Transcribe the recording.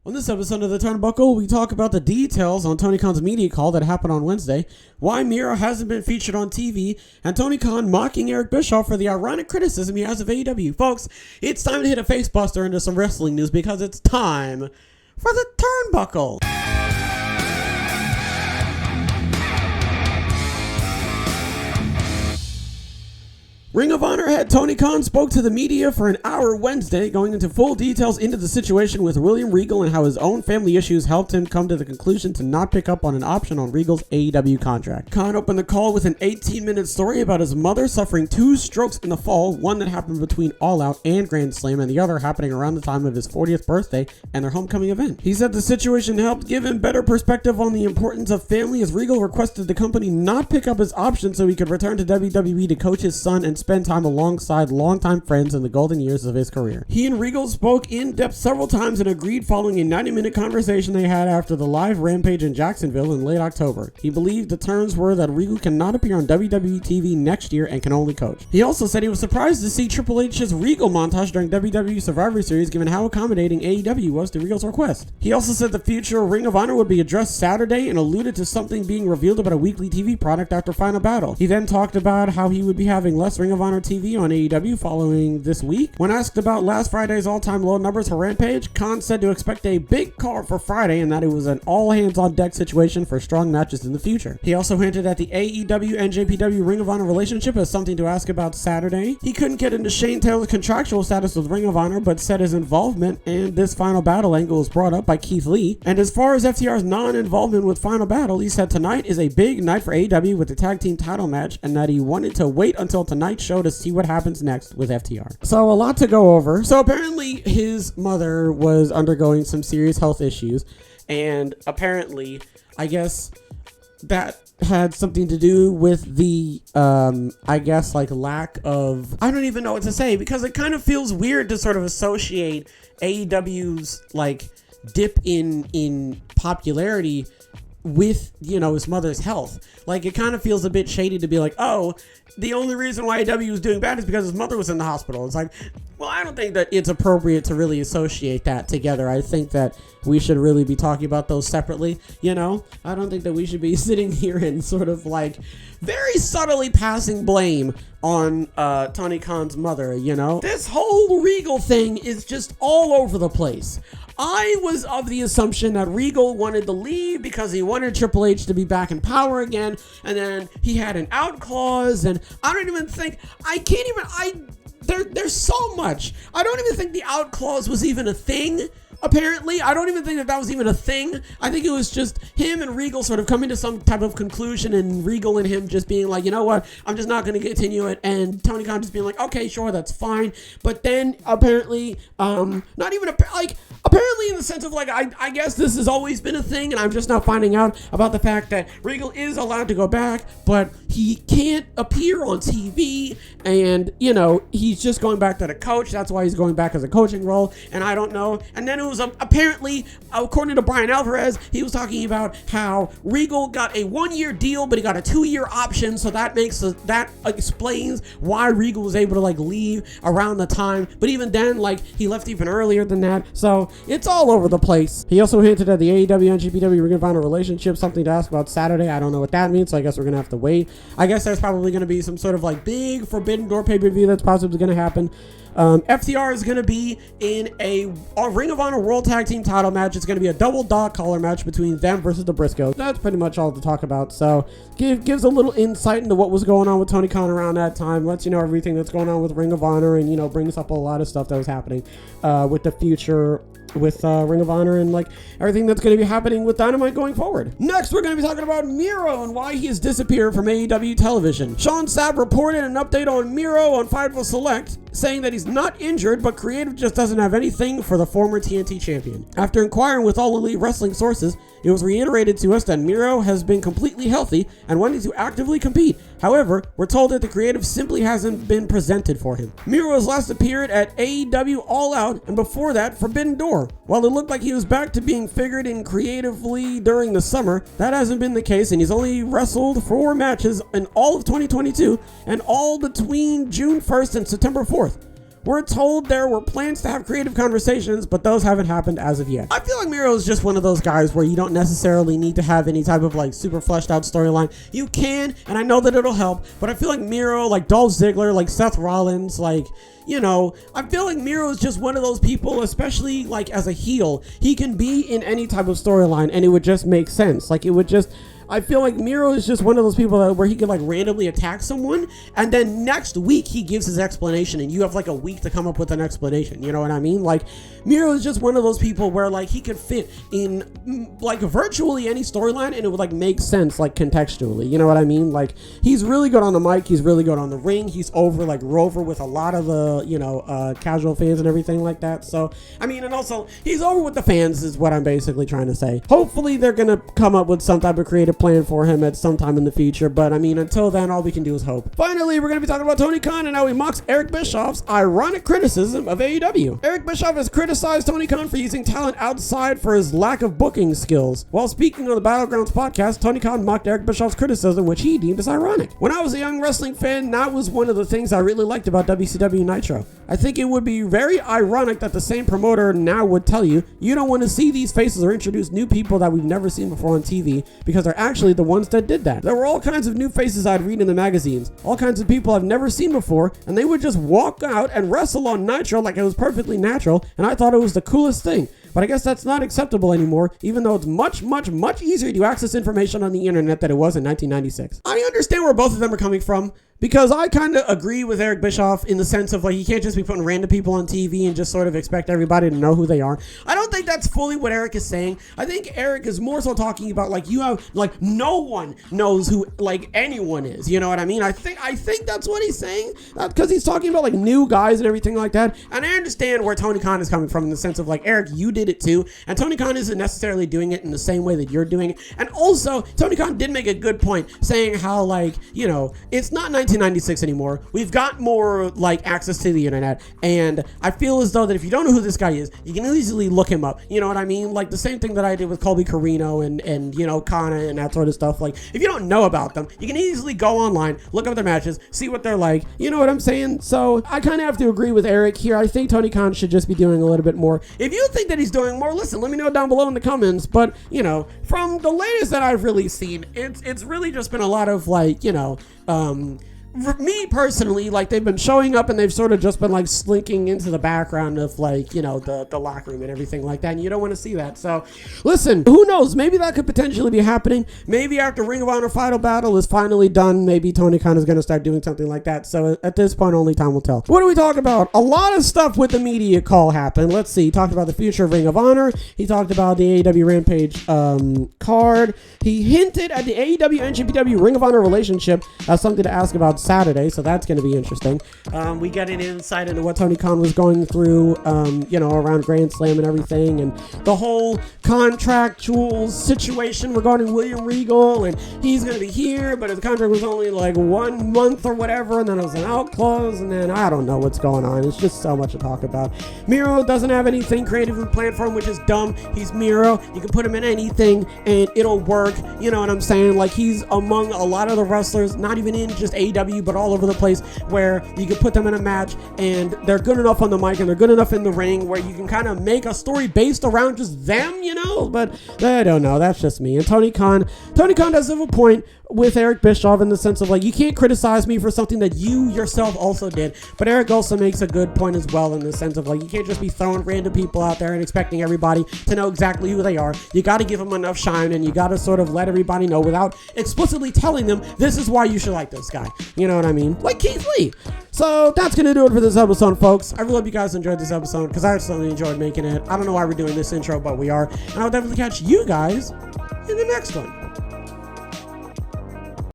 On this episode of the Turnbuckle, we talk about the details on Tony Khan's media call that happened on Wednesday, why Miro hasn't been featured on TV, and Tony Khan mocking Eric Bischoff for the ironic criticism he has of AEW. Folks, it's time to hit a facebuster into some wrestling news because it's time for the Turnbuckle. Ring of Honor head Tony Khan spoke to the media for an hour Wednesday, going into full details into the situation with William Regal and how his own family issues helped him come to the conclusion to not pick up on an option on Regal's AEW contract. Khan opened the call with an 18-minute story about his mother suffering 2 strokes in the fall, one that happened between All Out and Grand Slam, and the other happening around the time of his 40th birthday and their homecoming event. He said the situation helped give him better perspective on the importance of family as Regal requested the company not pick up his option so he could return to WWE to coach his son and spend time alongside longtime friends in the golden years of his career. He and Regal spoke in depth several times and agreed following a 90-minute conversation they had after the live Rampage in Jacksonville in late October. He believed the terms were that Regal cannot appear on WWE TV next year and can only coach. He also said he was surprised to see Triple H's Regal montage during WWE Survivor Series given how accommodating AEW was to Regal's request. He also said the future of Ring of Honor would be addressed Saturday and alluded to something being revealed about a weekly TV product after Final Battle. He then talked about how he would be having less Ring of Honor TV on AEW following this week. When asked about last Friday's all-time low numbers for Rampage, Khan said to expect a big card for Friday and that it was an all-hands-on-deck situation for strong matches in the future. He also hinted at the AEW and JPW Ring of Honor relationship as something to ask about Saturday. He couldn't get into Shane Taylor's contractual status with Ring of Honor, but said his involvement in this Final Battle angle was brought up by Keith Lee. And as far as FTR's non-involvement with Final Battle, he said tonight is a big night for AEW with the tag team title match and that he wanted to wait until tonight's show to see what happens next with FTR. So a lot to go over. So apparently his mother was undergoing some serious health issues, and apparently I guess that had something to do with the lack of, I don't even know what to say, because it kind of feels weird to sort of associate AEW's dip in popularity with, his mother's health. It kind of feels a bit shady to be like, oh, the only reason why AEW was doing bad is because his mother was in the hospital. It's like, well, I don't think that it's appropriate to really associate that together. I think that we should really be talking about those separately, I don't think that we should be sitting here and sort of very subtly passing blame on Tony Khan's mother, This whole Regal thing is just all over the place. I was of the assumption that Regal wanted to leave because he wanted Triple H to be back in power again, and then he had an out clause, and I don't even think, there's so much. I don't even think the out clause was even a thing. Apparently, I don't even think that was even a thing. I think it was just him and Regal sort of coming to some type of conclusion, and Regal and him just being like, you know what, I'm just not going to continue it, and Tony Khan just being like, okay, sure, that's fine. But then apparently, apparently in the sense of I guess this has always been a thing, and I'm just now finding out about the fact that Regal is allowed to go back, but he can't appear on TV, and he's just going back to the coach. That's why he's going back as a coaching role, and I don't know. And then it was apparently, according to Brian Alvarez, he was talking about how Regal got a 1-year deal, but he got a 2-year option, so that explains why Regal was able to leave around the time. But even then, he left even earlier than that, so it's all over the place. He also hinted at the AEW and GPW Ring of Honor relationship, something to ask about Saturday. I don't know what that means, so I guess we're gonna have to wait. I guess there's probably gonna be some sort of big Forbidden Door pay-per-view that's possibly gonna happen. FTR is going to be in a Ring of Honor World Tag Team title match. It's going to be a double dog collar match between them versus the Briscoes. That's pretty much all to talk about. So gives a little insight into what was going on with Tony Khan around that time. Lets you know everything that's going on with Ring of Honor, and brings up a lot of stuff that was happening with the future with Ring of Honor and everything that's going to be happening with Dynamite going forward. Next, we're going to be talking about Miro and why he has disappeared from AEW television. Sean Sapp reported an update on Miro on Fightful Select, saying that he's not injured, but creative just doesn't have anything for the former TNT champion. After inquiring with All Elite Wrestling sources, it was reiterated to us that Miro has been completely healthy and wanting to actively compete. However, we're told that the creative simply hasn't been presented for him. Miro has last appeared at AEW All Out, and before that, Forbidden Door. While it looked like he was back to being figured in creatively during the summer, that hasn't been the case, and he's only wrestled 4 matches in all of 2022, and all between June 1st and September 4th. We're told there were plans to have creative conversations, but those haven't happened as of yet. I feel like Miro is just one of those guys where you don't necessarily need to have any type of like super fleshed out storyline. You can, and I know that it'll help, but I feel like Miro, like Dolph Ziggler, like Seth Rollins, like, you know, I feel like Miro is just one of those people, especially like as a heel, he can be in any type of storyline and it would just make sense. Like it would just, I feel like Miro is just one of those people where he could like randomly attack someone and then next week he gives his explanation and you have like a week to come up with an explanation. You know what I mean? Like Miro is just one of those people where like he could fit in like virtually any storyline and it would like make sense like contextually. You know what I mean? Like he's really good on the mic. He's really good on the ring. He's over like Rover with a lot of the, you know, casual fans and everything like that. So, I mean, and also he's over with the fans is what I'm basically trying to say. Hopefully they're going to come up with some type of creative plan for him at some time in the future, but I mean, until then, all we can do is hope. Finally, we're going to be talking about Tony Khan and how he mocks Eric Bischoff's ironic criticism of AEW. Eric Bischoff has criticized Tony Khan for using talent outside for his lack of booking skills. While speaking on the Battlegrounds podcast, Tony Khan mocked Eric Bischoff's criticism, which he deemed as ironic. When I was a young wrestling fan, that was one of the things I really liked about WCW Nitro. I think it would be very ironic that the same promoter now would tell you, you don't want to see these faces or introduce new people that we've never seen before on TV, because they're actually the ones that did that. There were all kinds of new faces I'd read in the magazines, all kinds of people I've never seen before, and they would just walk out and wrestle on Nitro like it was perfectly natural, and I thought it was the coolest thing. But I guess that's not acceptable anymore, even though it's much, much, much easier to access information on the internet than it was in 1996. I understand where both of them are coming from, because I kind of agree with Eric Bischoff in the sense of like, you can't just be putting random people on TV and just sort of expect everybody to know who they are. I don't think that's fully what Eric is saying. I think Eric is more so talking about like, you have like, no one knows who like anyone is. You know what I mean? I think that's what he's saying, because he's talking about like new guys and everything like that. And I understand where Tony Khan is coming from in the sense of like, Eric, you did it too. And Tony Khan isn't necessarily doing it in the same way that you're doing it. And also Tony Khan did make a good point saying how like, you know, it's not 1996 anymore. We've got more like access to the internet, and I feel as though that if you don't know who this guy is, you can easily look him up. You know what I mean? Like the same thing that I did with Colby Carino and you know, Kana and that sort of stuff. Like if you don't know about them, you can easily go online, look up their matches, see what they're like. You know what I'm saying? So I kind of have to agree with Eric here. I think Tony Khan should just be doing a little bit more. If you think that he's doing more, listen, let me know down below in the comments. But you know, from the latest that I've really seen, it's really just been a lot of like, you know, for me personally, like they've been showing up and they've sort of just been like slinking into the background of like, you know, the locker room and everything like that, and you don't want to see that. So listen, who knows, maybe that could potentially be happening. Maybe after Ring of Honor Final Battle is finally done, maybe Tony Khan is going to start doing something like that. So at this point, only time will tell. What do we talk about? A lot of stuff with the media call happened. Let's see. He talked about the future of Ring of Honor. He talked about the AEW Rampage card. He hinted at the AEW and GPW Ring of Honor relationship as something to ask about Saturday, so that's going to be interesting. We get an insight into what Tony Khan was going through, you know, around Grand Slam and everything, and the whole contractual situation regarding William Regal, and he's going to be here, but his contract was only like 1 month or whatever, and then it was an out clause, and then I don't know what's going on. It's just so much to talk about. Miro doesn't have anything creatively planned for him, which is dumb. He's Miro. You can put him in anything, and it'll work. You know what I'm saying? Like, he's among a lot of the wrestlers, not even in just AEW, but all over the place, where you can put them in a match and they're good enough on the mic and they're good enough in the ring where you can kind of make a story based around just them, you know. But I don't know, that's just me. And Tony Khan does have a point with Eric Bischoff in the sense of like, you can't criticize me for something that you yourself also did. But Eric also makes a good point as well in the sense of like, you can't just be throwing random people out there and expecting everybody to know exactly who they are. You got to give them enough shine, and you got to sort of let everybody know without explicitly telling them this is why you should like this guy. You know what I mean? Like Keith Lee. So that's going to do it for this episode, folks. I really hope you guys enjoyed this episode, because I certainly enjoyed making it. I don't know why we're doing this intro, but we are. And I'll definitely catch you guys in the next one.